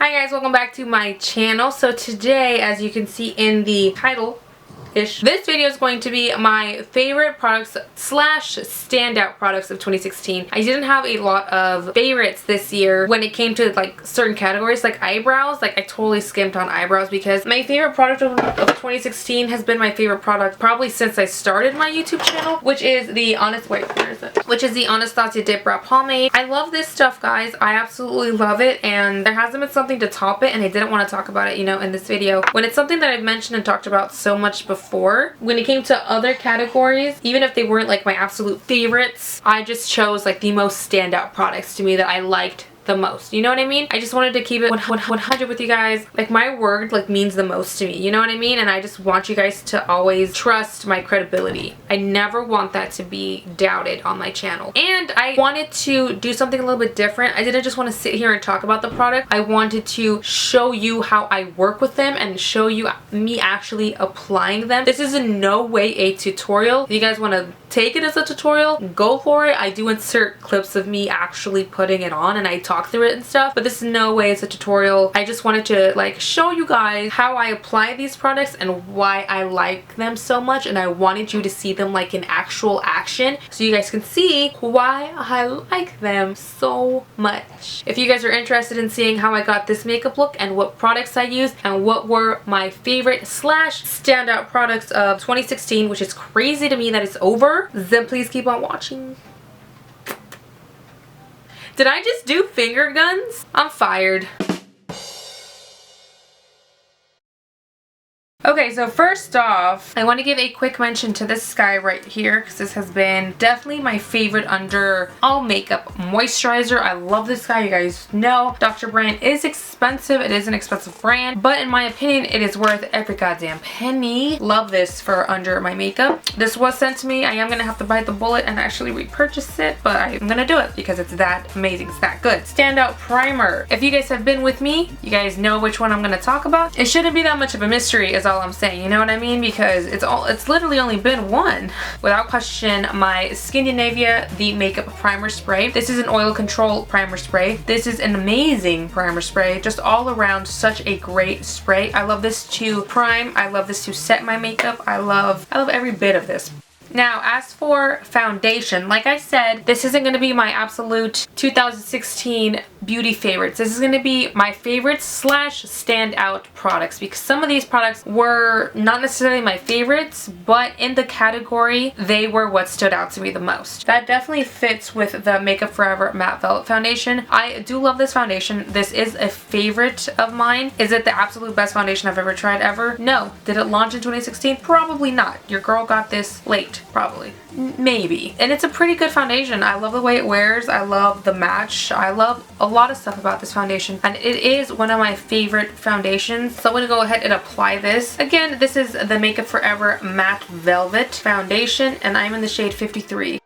Hi guys, welcome back to my channel. So today, as you can see in the title, this video is going to be my favorite products slash standout products of 2016. I didn't have a lot of favorites this year when it came to like certain categories like eyebrows. Like I totally skimped on eyebrows because my favorite product of 2016 has been my favorite product probably since I started my YouTube channel, which is the Which is the Anastasia DipBrow Pomade. I love this stuff, guys. I absolutely love it, and there hasn't been something to top it, and I didn't want to talk about it, you know, in this video. When it's something that I've mentioned and talked about so much before, when it came to other categories, even if they weren't like my absolute favorites, I just chose like the most standout products to me that I liked the most, you know what I mean? I just wanted to keep it 100 with you guys. Like my word like means the most to me, you know what I mean? And I just want you guys to always trust my credibility. I never want that to be doubted on my channel. And I wanted to do something a little bit different. I didn't just want to sit here and talk about the product. I wanted to show you how I work with them and show you me actually applying them. This is in no way a tutorial. If you guys want to take it as a tutorial, go for it. I do insert clips of me actually putting it on and I talk through it and stuff, but this in no way is a tutorial. I just wanted to like show you guys how I apply these products and why I like them so much, and I wanted you to see them like in actual action so you guys can see why I like them so much. If you guys are interested in seeing how I got this makeup look and what products I used and what were my favorite slash standout products of 2016, which is crazy to me that it's over, then please keep on watching. Did I just do finger guns? I'm fired. Okay, so first off, I want to give a quick mention to this guy right here because this has been definitely my favorite under all makeup moisturizer. I love this guy. You guys know Dr. Brand is expensive. It is an expensive brand, but in my opinion, it is worth every goddamn penny. Love this for under my makeup. This was sent to me. I am going to have to bite the bullet and actually repurchase it, but I'm going to do it because it's that amazing. It's that good. Standout primer. If you guys have been with me, you guys know which one I'm going to talk about. It shouldn't be that much of a mystery is all I'm saying, you know what I mean? Because it's literally only been one. Without question, my Skindinavia the makeup primer spray. This is an oil control primer spray. This is an amazing primer spray. Just all around such a great spray. I love this to prime. I love this to set my makeup. I love every bit of this. Now, as for foundation, like I said, this isn't going to be my absolute 2016 beauty favorites. This is going to be my favorites slash standout products because some of these products were not necessarily my favorites, but in the category, they were what stood out to me the most. That definitely fits with the Makeup Forever Matte Velvet Foundation. I do love this foundation. This is a favorite of mine. Is it the absolute best foundation I've ever tried ever? No. Did it launch in 2016? Probably not. Your girl got this late. Probably. Maybe. And it's a pretty good foundation. I love the way it wears. I love the match. I love a lot of stuff about this foundation. And it is one of my favorite foundations. So I'm going to go ahead and apply this. Again, this is the Makeup Forever Matte Velvet Foundation. And I'm in the shade 53.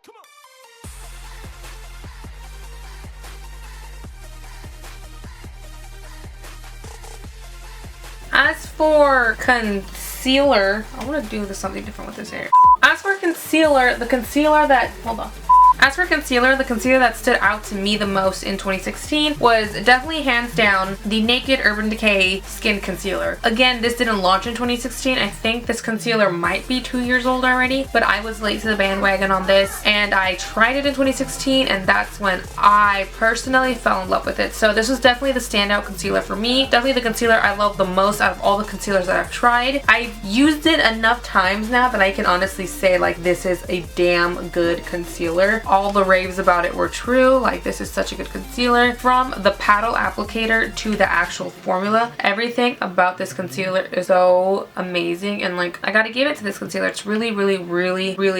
As for concealer, I want to do something different with this hair. As for concealer, the concealer that stood out to me the most in 2016 was definitely hands down the Naked Urban Decay Skin Concealer. Again, this didn't launch in 2016. I think this concealer might be 2 years old already, but I was late to the bandwagon on this and I tried it in 2016 and that's when I personally fell in love with it. So this was definitely the standout concealer for me. Definitely the concealer I love the most out of all the concealers that I've tried. I've used it enough times now that I can honestly say like this is a damn good concealer. All the raves about it were true. Like this is such a good concealer. From the paddle applicator to the actual formula, everything about this concealer is so amazing, and like I gotta give it to this concealer. It's really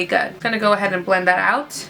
good. I'm gonna go ahead and blend that out.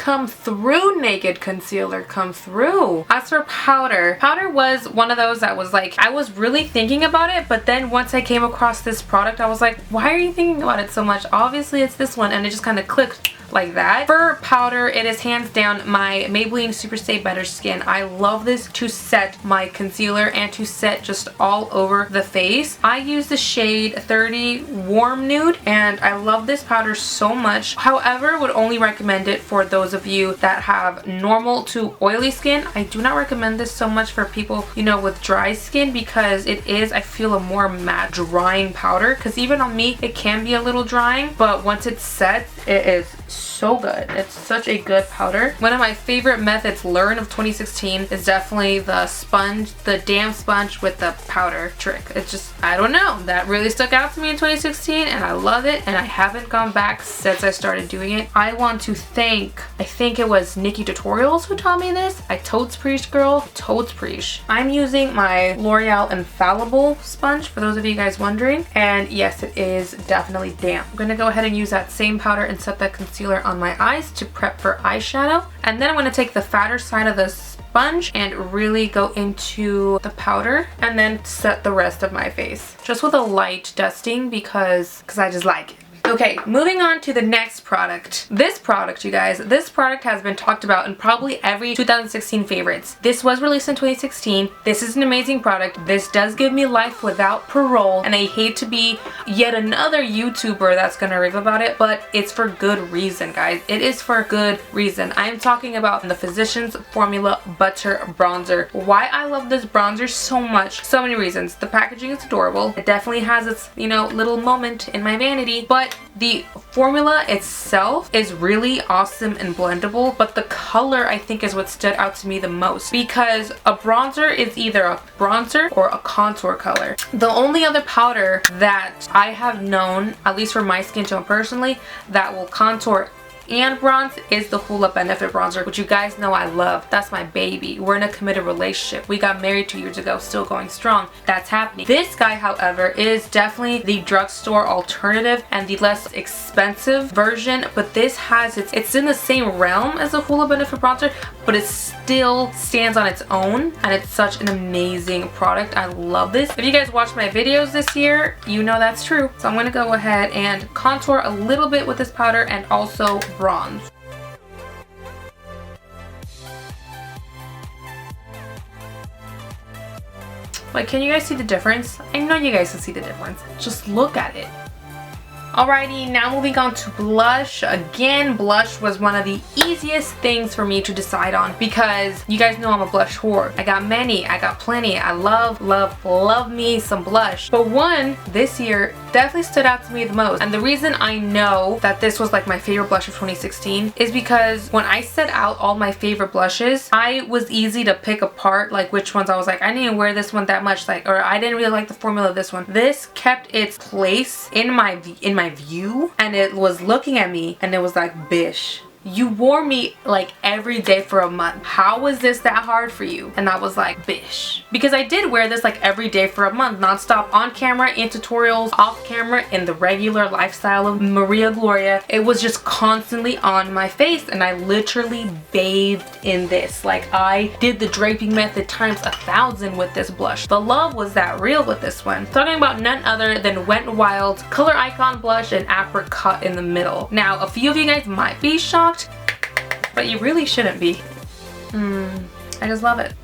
come through, naked concealer, come through. As for powder, powder was one of those that was like, I was really thinking about it, but then once I came across this product, I was like, why are you thinking about it so much? Obviously it's this one, and it just kind of clicked like that. For powder, it is hands down my Maybelline SuperStay Better Skin. I love this to set my concealer and to set just all over the face. I use the shade 30 Warm Nude, and I love this powder so much. However, would only recommend it for those of you that have normal to oily skin. I do not recommend this so much for people, you know, with dry skin, because it is, I feel, a more matte drying powder, because even on me it can be a little drying, but once it sets, it is so good. It's such a good powder. One of my favorite methods learned of 2016 is definitely the sponge, the damp sponge with the powder trick. It's just, I don't know, that really stuck out to me in 2016, and I love it, and I haven't gone back since I started doing it. I want to thank, I think it was Nikki Tutorials who taught me this. I totes preach, girl, totes preach. I'm using my L'Oreal Infallible sponge, for those of you guys wondering, and yes, it is definitely damp. I'm gonna go ahead and use that same powder and set that concealer on my eyes to prep for eyeshadow, and then I'm going to take the fatter side of the sponge and really go into the powder and then set the rest of my face just with a light dusting because I just like it. Okay, moving on to the next product. This product, you guys, this product has been talked about in probably every 2016 favorites. This was released in 2016. This is an amazing product. This does give me life without parole, and I hate to be yet another YouTuber that's gonna rave about it, but it's for good reason, guys. It is for good reason. I'm talking about the Physicians Formula Butter Bronzer. Why I love this bronzer so much, so many reasons. The packaging is adorable. It definitely has its, you know, little moment in my vanity, but the formula itself is really awesome and blendable, but the color I think is what stood out to me the most, because a bronzer is either a bronzer or a contour color. The only other powder that I have known, at least for my skin tone personally, that will contour and bronze is the Hoola Benefit Bronzer, which you guys know I love. That's my baby. We're in a committed relationship. We got married 2 years ago, still going strong. That's happening. This guy, however, is definitely the drugstore alternative and the less expensive version, but this has it's in the same realm as the Hoola Benefit Bronzer, but it still stands on its own, and it's such an amazing product. I love this. If you guys watched my videos this year, you know that's true. So I'm gonna go ahead and contour a little bit with this powder and also bronze. Like, can you guys see the difference? I know you guys can see the difference. Just look at it. Alrighty, now moving on to blush. Again, blush was one of the easiest things for me to decide on because you guys know I'm a blush whore. I got many, I got plenty. I love me some blush. But one this year definitely stood out to me the most. And the reason I know that this was like my favorite blush of 2016 is because when I set out all my favorite blushes, I was easy to pick apart like which ones I was like, I didn't wear this one that much, like, or I didn't really like the formula of this one. This kept its place in my view, and it was looking at me and it was like, bish, you wore me like every day for a month. How was this that hard for you? And I was like, bish. Because I did wear this like every day for a month, nonstop, on camera, in tutorials, off camera, in the regular lifestyle of Mariaagloriaa. It was just constantly on my face, and I literally bathed in this. Like, I did the draping method times 1,000 with this blush. The love was that real with this one. Talking about none other than Wet n Wild Color Icon Blush and Apr-COT in the middle. Now, a few of you guys might be shocked, but you really shouldn't be. I just love it.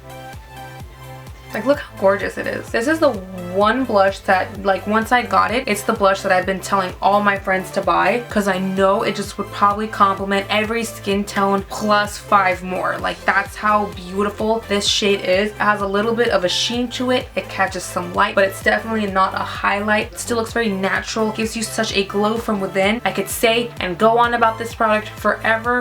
Like, look how gorgeous it is. This is the one blush that, like, once I got it, it's the blush that I've been telling all my friends to buy because I know it just would probably complement every skin tone plus 5 more. Like, that's how beautiful this shade is. It has a little bit of a sheen to it. It catches some light, but it's definitely not a highlight. It still looks very natural. It gives you such a glow from within. I could say and go on about this product forever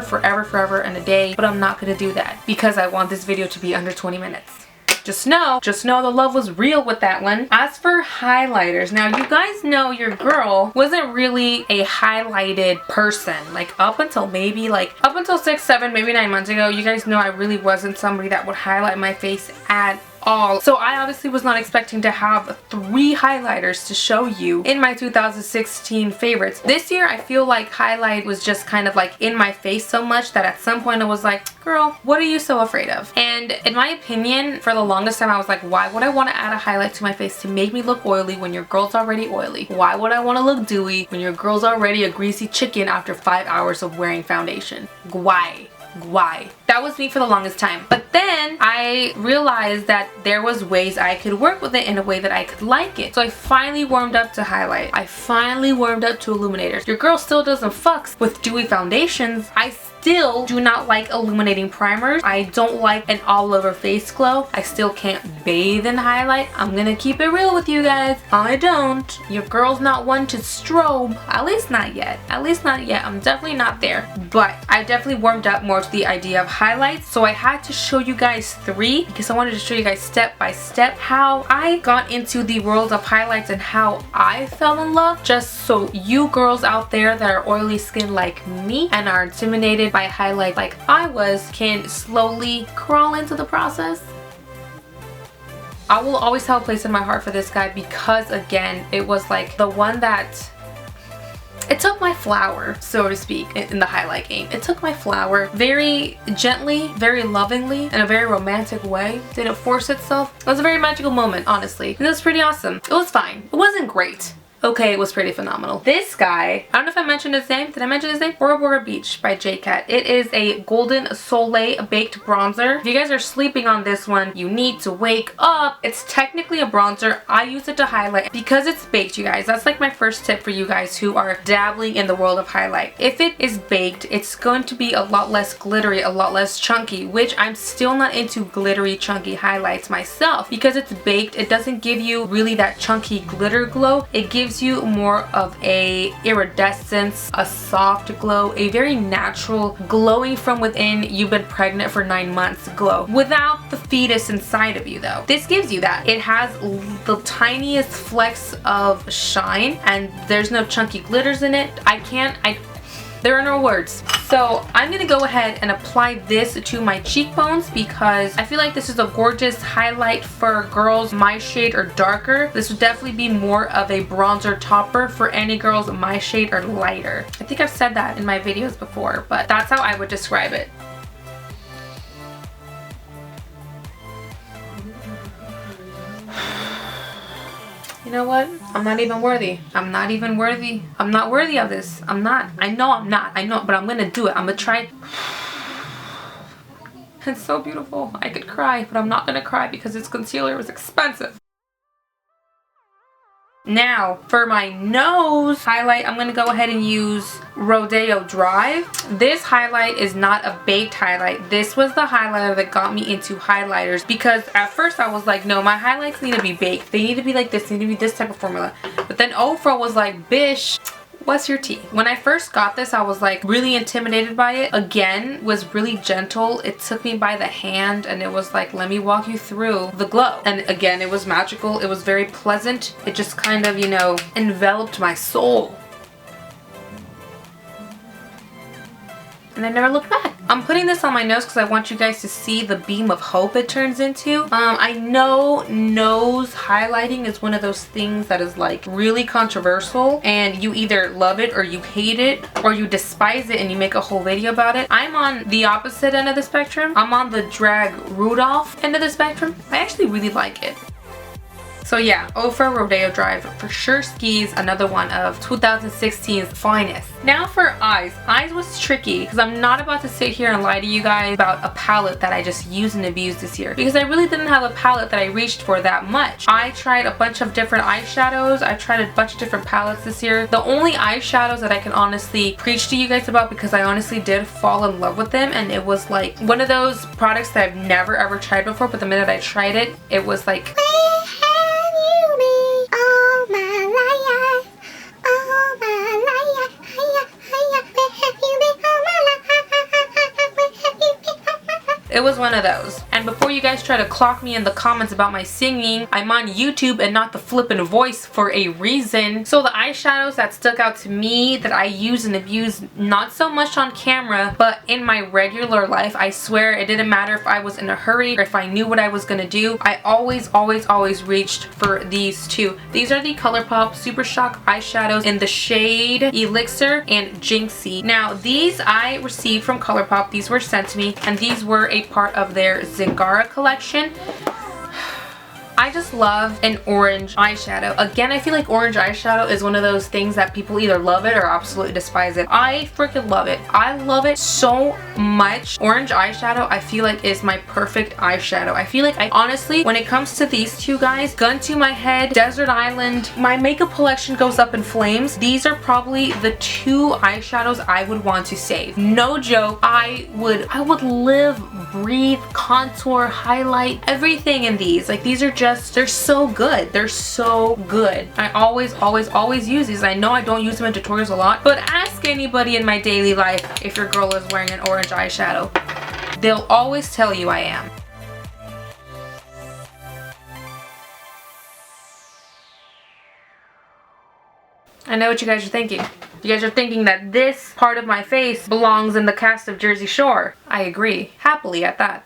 and a day, but I'm not gonna do that because I want this video to be under 20 minutes. Just know the love was real with that one. As for highlighters, now you guys know your girl wasn't really a highlighted person. Like, up until 6, 7, maybe 9 months ago, you guys know I really wasn't somebody that would highlight my face at all. So I obviously was not expecting to have 3 highlighters to show you in my 2016 favorites. This year I feel like highlight was just kind of like in my face so much that at some point I was like, girl, what are you so afraid of? And in my opinion, for the longest time I was like, why would I want to add a highlight to my face to make me look oily when your girl's already oily? Why would I want to look dewy when your girl's already a greasy chicken after 5 hours of wearing foundation? Why? That was me for the longest time. But then I realized that there was ways I could work with it in a way that I could like it. So I finally warmed up to highlight. I finally warmed up to illuminators. Your girl still doesn't fucks with dewy foundations. I still do not like illuminating primers. I don't like an all over face glow. I still can't bathe in highlight. I'm gonna keep it real with you guys. I don't. Your girl's not one to strobe. At least not yet. At least not yet. I'm definitely not there. But I definitely warmed up more to the idea of highlights. So I had to show you guys 3 because I wanted to show you guys step by step how I got into the world of highlights and how I fell in love. Just so you girls out there that are oily skin like me and are intimidated by highlight like I was can slowly crawl into the process. I will always have a place in my heart for this guy because again it was like the one that it took my flower, so to speak, in the highlight game. It took my flower very gently, very lovingly, in a very romantic way. Did it force itself? It was a very magical moment, honestly. And it was pretty awesome. It was fine. It wasn't great. Okay, it was pretty phenomenal. This guy, I don't know if I mentioned his name. Did I mention his name? Bora Beach by J.Cat. It is a Golden Soleil baked bronzer. If you guys are sleeping on this one, you need to wake up. It's technically a bronzer. I use it to highlight because it's baked, you guys. That's like my first tip for you guys who are dabbling in the world of highlight. If it is baked, it's going to be a lot less glittery, a lot less chunky, which I'm still not into glittery, chunky highlights myself. Because it's baked, it doesn't give you really that chunky glitter glow. It gives you more of a iridescence, a soft glow, a very natural glowing from within, you've been pregnant for 9 months glow without the fetus inside of you though. This gives you that. It has the tiniest flecks of shine and there's no chunky glitters in it. There are no words. So I'm gonna go ahead and apply this to my cheekbones because I feel like this is a gorgeous highlight for girls my shade or darker. This would definitely be more of a bronzer topper for any girls my shade or lighter. I think I've said that in my videos before, but that's how I would describe it. You know what? I'm not even worthy. I'm not even worthy. I'm not worthy of this. I'm not. I know I'm not. I know, but I'm gonna do it. I'm gonna try. It's so beautiful. I could cry, but I'm not gonna cry because this concealer was expensive. Now, for my nose highlight, I'm going to go ahead and use Rodeo Drive. This highlight is not a baked highlight. This was the highlighter that got me into highlighters because at first I was like, no, my highlights need to be baked. They need to be like this. They need to be this type of formula. But then Ofra was like, bish, what's your tea? When I first got this, I was like really intimidated by it. Again, was really gentle. It took me by the hand and it was like, let me walk you through the glow. And again, it was magical. It was very pleasant. It just kind of, you know, enveloped my soul. And I never looked back. I'm putting this on my nose because I want you guys to see the beam of hope it turns into. I know nose highlighting is one of those things that is like really controversial and you either love it or you hate it or you despise it and you make a whole video about it. I'm on the opposite end of the spectrum. I'm on the drag Rudolph end of the spectrum. I actually really like it. So yeah, Ofra Rodeo Drive for sure skis, another one of 2016's finest. Now for eyes. Eyes was tricky because I'm not about to sit here and lie to you guys about a palette that I just used and abused this year because I really didn't have a palette that I reached for that much. I tried a bunch of different eyeshadows. I tried a bunch of different palettes this year. The only eyeshadows that I can honestly preach to you guys about because I honestly did fall in love with them and it was like one of those products that I've never ever tried before, but the minute I tried it, it was like it was one of those. And before you guys try to clock me in the comments about my singing, I'm on YouTube and not the flippin' voice for a reason. So the eyeshadows that stuck out to me that I use and abuse, not so much on camera, but in my regular life, I swear it didn't matter if I was in a hurry or if I knew what I was gonna do. I always reached for these two. These are the ColourPop Super Shock eyeshadows in the shade Elixir and Jinxie. Now these I received from ColourPop. These were sent to me and these were a part of their Zingara collection. I just love an orange eyeshadow. Again, I feel like orange eyeshadow is one of those things that people either love it or absolutely despise it. I freaking love it. I love it so much. Orange eyeshadow, I feel like, is my perfect eyeshadow. I feel like honestly, when it comes to these two guys, gun to my head, Desert Island, my makeup collection goes up in flames. These are probably the two eyeshadows I would want to save. No joke. I would live, breathe, contour, highlight, everything in these. Like, these are just, they're so good. They're so good. I always use these. I know I don't use them in tutorials a lot, but ask anybody in my daily life if your girl is wearing an orange eyeshadow. They'll always tell you I am. I know what you guys are thinking. You guys are thinking that this part of my face belongs in the cast of Jersey Shore. I agree. Happily at that.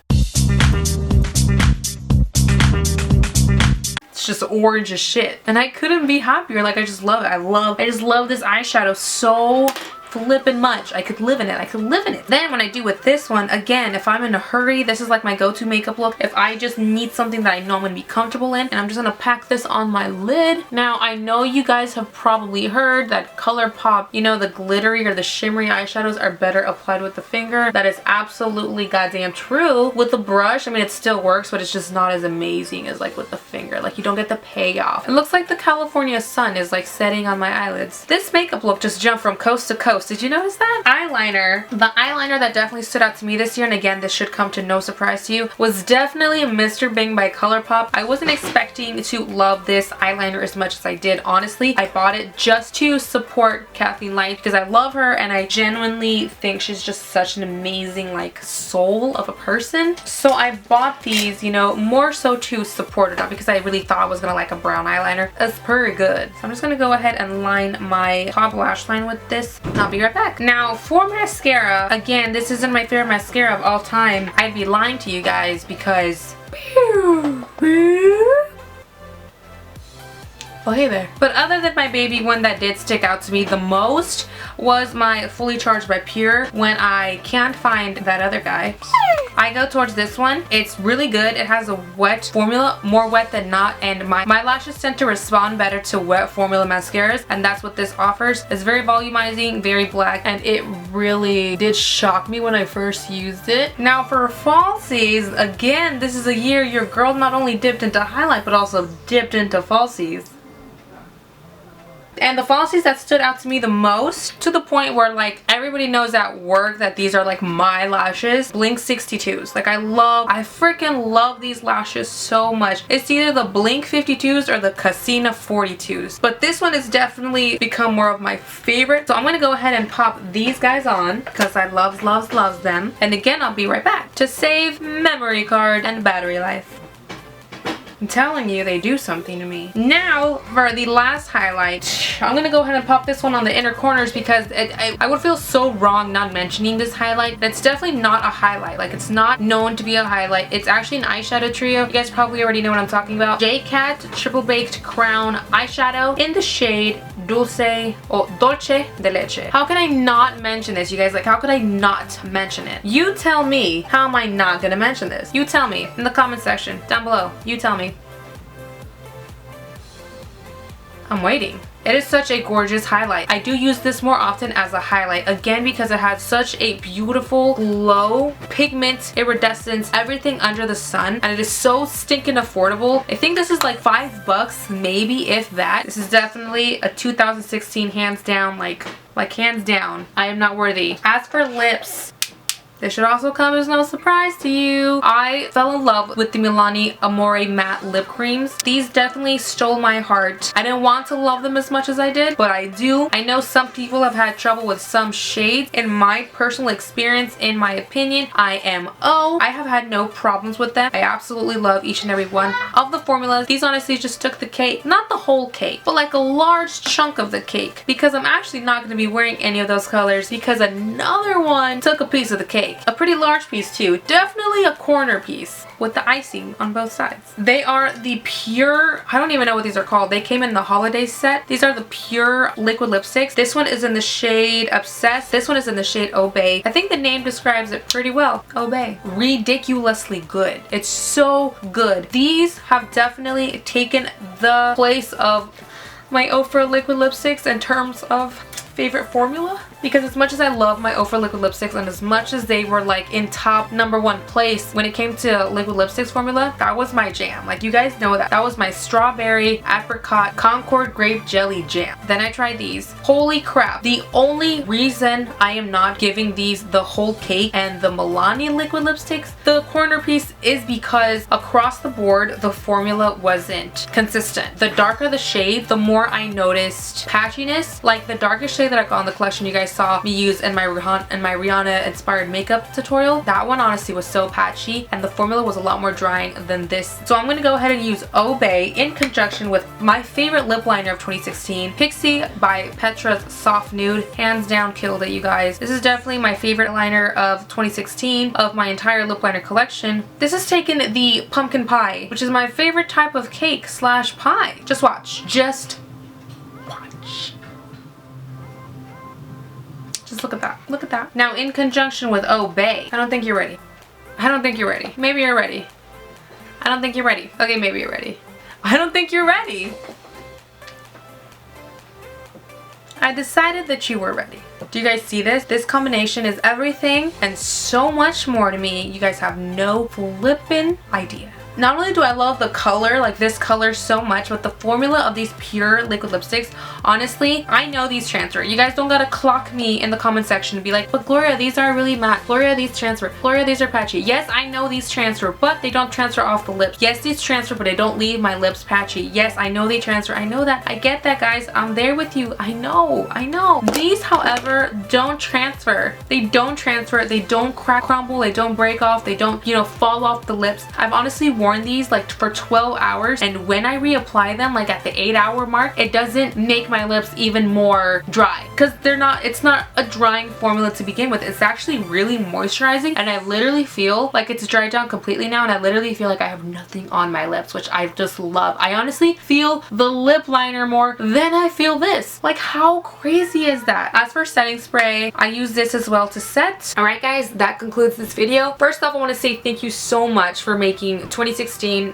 It's just orange as shit. And I couldn't be happier. Like, I just love it. I just love this eyeshadow so flippin' much. I could live in it. I could live in it. Then when I do with this one, again, if I'm in a hurry, this is like my go-to makeup look. If I just need something that I know I'm gonna be comfortable in, and I'm just gonna pack this on my lid. Now, I know you guys have probably heard that ColourPop, you know, the glittery or the shimmery eyeshadows are better applied with the finger. That is absolutely goddamn true. With the brush, I mean, it still works, but it's just not as amazing as like with the finger. Like, you don't get the payoff. It looks like the California sun is like setting on my eyelids. This makeup look just jumped from coast to coast. Did you notice that? Eyeliner. The eyeliner that definitely stood out to me this year, and again, this should come to no surprise to you, was definitely Mr. Bing by ColourPop. I wasn't expecting to love this eyeliner as much as I did, honestly. I bought it just to support Kathleen Light because I love her and I genuinely think she's just such an amazing, like, soul of a person. So I bought these, you know, more so to support her, not because I really thought I was gonna like a brown eyeliner. It's pretty good. So I'm just gonna go ahead and line my top lash line with this. I'll be right back. Now for mascara, again, this isn't my favorite mascara of all time. I'd be lying to you guys because oh, hey there. But other than my baby one that did stick out to me the most was my Fully Charged by Pure. When I can't find that other guy, I go towards this one. It's really good. It has a wet formula, more wet than not, and my lashes tend to respond better to wet formula mascaras, and that's what this offers. It's very volumizing, very black, and it really did shock me when I first used it. Now for falsies, again, this is a year your girl not only dipped into highlight, but also dipped into falsies. And the falsies that stood out to me the most, to the point where like everybody knows at work that these are like my lashes, Blink 62s. Like I freaking love these lashes so much. It's either the Blink 52s or the Casina 42s. But this one has definitely become more of my favorite. So I'm gonna go ahead and pop these guys on because I loves them. And again, I'll be right back to save memory card and battery life. I'm telling you, they do something to me. Now, for the last highlight, I'm gonna go ahead and pop this one on the inner corners because I would feel so wrong not mentioning this highlight. That's definitely not a highlight. Like, it's not known to be a highlight. It's actually an eyeshadow trio. You guys probably already know what I'm talking about. J.Cat Triple Baked Crown Eyeshadow in the shade Dolce de Leche. How can I not mention this, you guys? Like, how could I not mention it? You tell me, how am I not gonna mention this? You tell me in the comment section down below. You tell me. I'm waiting. It is such a gorgeous highlight. I do use this more often as a highlight, again because it has such a beautiful glow, pigment, iridescence, everything under the sun, and it is so stinking affordable. I think this is like $5, maybe, if that. This is definitely a 2016 hands down, like hands down. I am not worthy. As for lips, This should also come as no surprise to you. I fell in love with the Milani Amore Matte Lip Creams. These definitely stole my heart. I didn't want to love them as much as I did, but I do. I know some people have had trouble with some shades. In my personal experience, in my opinion, I have had no problems with them. I absolutely love each and every one of the formulas. These honestly just took the cake. Not the whole cake, but like a large chunk of the cake, because I'm actually not going to be wearing any of those colors because another one took a piece of the cake. A pretty large piece too. Definitely a corner piece with the icing on both sides. They are the pure, I don't even know what these are called. They came in the holiday set. These are the pure liquid lipsticks. This one is in the shade Obsessed. This one is in the shade Obey. I think the name describes it pretty well. Obey. Ridiculously good. It's so good. These have definitely taken the place of my Ofra liquid lipsticks in terms of favorite formula, because as much as I love my Ofra liquid lipsticks and as much as they were like in top #1 place when it came to liquid lipsticks formula, that was my jam. Like, you guys know that was my strawberry apricot Concord grape jelly jam. Then I tried these. Holy crap. The only reason I am not giving these the whole cake and the Milani liquid lipsticks the corner piece is because across the board the formula wasn't consistent. The darker the shade, the more I noticed patchiness. Like the darkest shade that I got in the collection you guys saw me use in my Rihanna inspired makeup tutorial, that one honestly was so patchy and the formula was a lot more drying than this. So I'm going to go ahead and use Obey in conjunction with my favorite lip liner of 2016, Pixie by Petra's Soft Nude. Hands down killed it, you guys. This is definitely my favorite liner of 2016 of my entire lip liner collection. This has taken the pumpkin pie, which is my favorite type of cake slash pie. Just watch. Just watch. Just look at that. Look at that. Now in conjunction with Obey. I don't think you're ready. I don't think you're ready. Maybe you're ready. I don't think you're ready. Okay, maybe you're ready. I don't think you're ready. I decided that you were ready. Do you guys see this? This combination is everything and so much more to me. You guys have no flippin' idea. Not only do I love the color, like this color so much, but the formula of these pure liquid lipsticks, honestly, I know these transfer. You guys don't gotta clock me in the comment section and be like, but Gloria, these are really matte. Gloria, these transfer. Gloria, these are patchy. Yes, I know these transfer, but they don't transfer off the lips. Yes, these transfer, but they don't leave my lips patchy. Yes, I know they transfer. I know that. I get that, guys. I'm there with you. I know. I know. These, however, don't transfer. They don't transfer. They don't crack, crumble. They don't break off. They don't, you know, fall off the lips. I've honestly worn these like for 12 hours and when I reapply them like at the 8-hour mark, it doesn't make my lips even more dry because it's not a drying formula to begin with. It's actually really moisturizing and I literally feel like it's dried down completely now and I literally feel like I have nothing on my lips, which I just love. I honestly feel the lip liner more than I feel this. Like, how crazy is that? As for setting spray, I use this as well to set. Alright guys, that concludes this video. First off, I want to say thank you so much for making 2016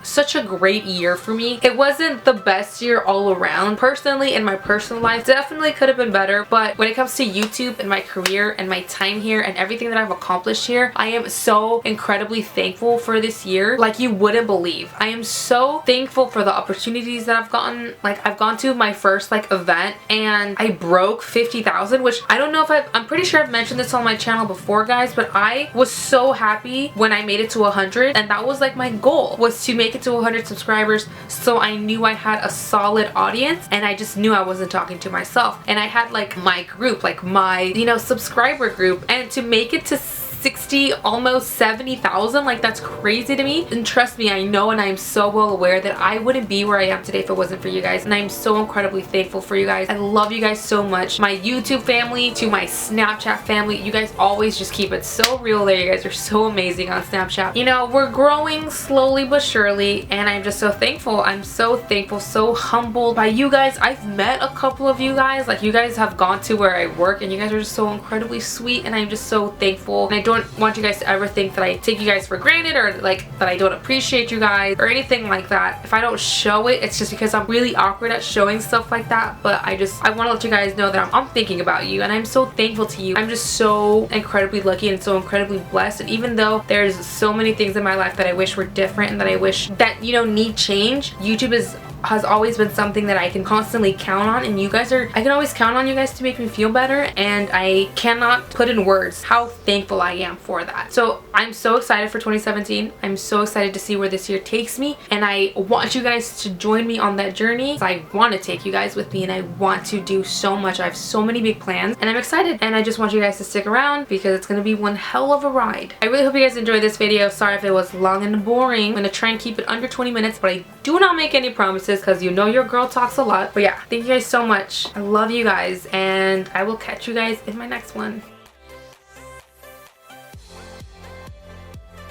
such a great year for me. It wasn't the best year all around. Personally, in my personal life, definitely could have been better, but when it comes to YouTube and my career and my time here and everything that I've accomplished here, I am so incredibly thankful for this year like you wouldn't believe. I am so thankful for the opportunities that I've gotten. Like, I've gone to my first like event and I broke 50,000, which I don't know if I'm pretty sure I've mentioned this on my channel before, guys, but I was so happy when I made it to 100 and that was like my goal, was to make it to 100 subscribers, so I knew I had a solid audience and I just knew I wasn't talking to myself. And I had like my group, like my, you know, subscriber group, and to make it to 60, almost 70,000, like that's crazy to me. And trust me, I know and I'm so well aware that I wouldn't be where I am today if it wasn't for you guys, and I'm so incredibly thankful for you guys. I love you guys so much. My YouTube family to my Snapchat family, you guys always just keep it so real there. You guys are so amazing on Snapchat. You know, we're growing slowly but surely and I'm just so thankful. I'm so thankful, so humbled by you guys. I've met a couple of you guys, like you guys have gone to where I work and you guys are just so incredibly sweet and I'm just so thankful. And I don't want you guys to ever think that I take you guys for granted or like that I don't appreciate you guys or anything like that. If I don't show it, it's just because I'm really awkward at showing stuff like that, but I want to let you guys know that I'm thinking about you and I'm so thankful to you. I'm just so incredibly lucky and so incredibly blessed, and even though there's so many things in my life that I wish were different and that I wish that, you know, need change, YouTube is has always been something that I can constantly count on, and I can always count on you guys to make me feel better, and I cannot put in words how thankful I am for that. So I'm so excited for 2017. I'm so excited to see where this year takes me, and I want you guys to join me on that journey. I want to take you guys with me, and I want to do so much. I have so many big plans, and I'm excited, and I just want you guys to stick around because it's going to be one hell of a ride. I really hope you guys enjoyed this video. Sorry if it was long and boring. I'm going to try and keep it under 20 minutes, but I do not make any promises because you know your girl talks a lot. But yeah, thank you guys so much. I love you guys, and I will catch you guys in my next one.